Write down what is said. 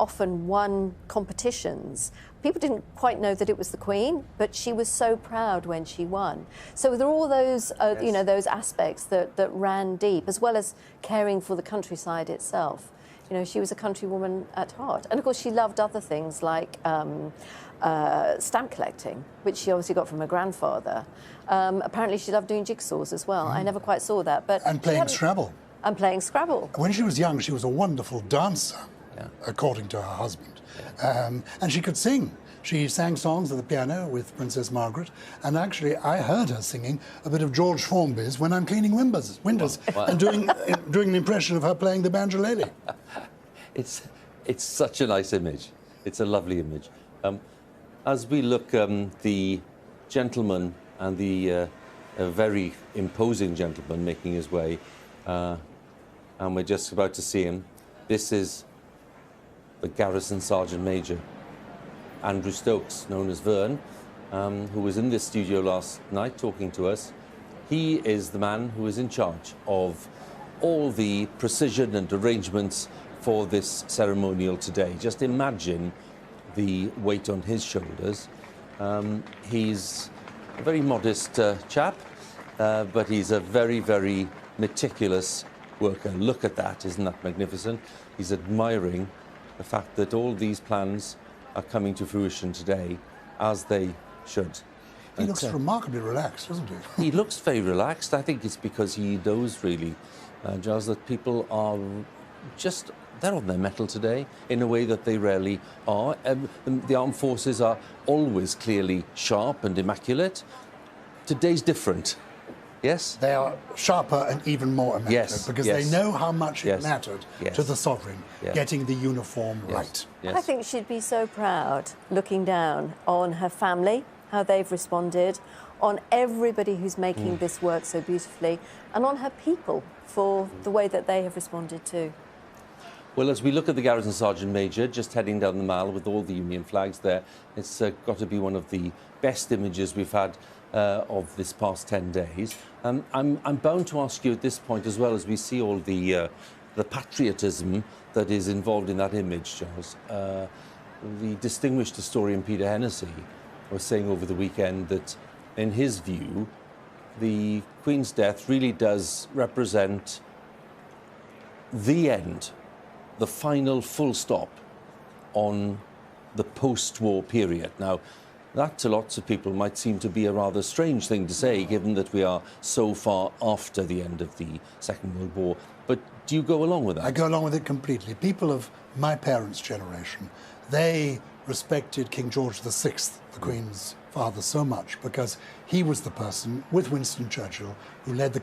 often won competitions, people didn't quite know that it was the Queen, but she was so proud when she won. So there are all those, Yes. you know, those aspects that ran deep, as well as caring for the countryside itself. You know, she was a countrywoman at heart. And of course, she loved other things like stamp collecting, which she obviously got from her grandfather. Apparently, she loved doing jigsaws as well. I never quite saw that. But And playing Scrabble. And playing Scrabble. When she was young, she was a wonderful dancer, Yeah. according to her husband. And she could sing. She sang songs at the piano with Princess Margaret, and actually I heard her singing a bit of George Formby's When I'm Cleaning Windows, and doing an impression of her playing the banjolele. It's such a nice image. It's a lovely image. As we look, the gentleman and the a very imposing gentleman making his way, and we're just about to see him. This is the Garrison Sergeant Major, Andrew Stokes, known as Vern, who was in this studio last night talking to us. He is the man who is in charge of all the precision and arrangements for this ceremonial today. Just imagine the weight on his shoulders. He's a very modest chap, but he's a very, very meticulous worker. Look at that, isn't that magnificent? He's admiring the fact that all these plans are coming to fruition today, as they should. He looks remarkably relaxed, doesn't he? He looks very relaxed. I think it's because he knows, really, Giles, that people are just, they're on their mettle today in a way that they rarely are. The armed forces are always clearly sharp and immaculate. Today's different. Yes? They are sharper and even more immaculate because they know how much it mattered to the sovereign getting the uniform right. Yes. I think she'd be so proud looking down on her family, how they've responded, on everybody who's making this work so beautifully, and on her people for the way that they have responded too. Well, as we look at the Garrison Sergeant Major just heading down the Mall with all the Union flags there, it's got to be one of the best images we've had of this past 10 days. I'm bound to ask you at this point, as well, as we see all the patriotism that is involved in that image, Charles. The distinguished historian Peter Hennessy was saying over the weekend that, in his view, the Queen's death really does represent the end, the final full stop on the post-war period. Now, that to lots of people might seem to be a rather strange thing to say, given that we are so far after the end of the Second World War. But do you go along with that? I go along with it completely. People of my parents' generation, they respected King George VI, the Queen's father, so much because he was the person, with Winston Churchill, who led the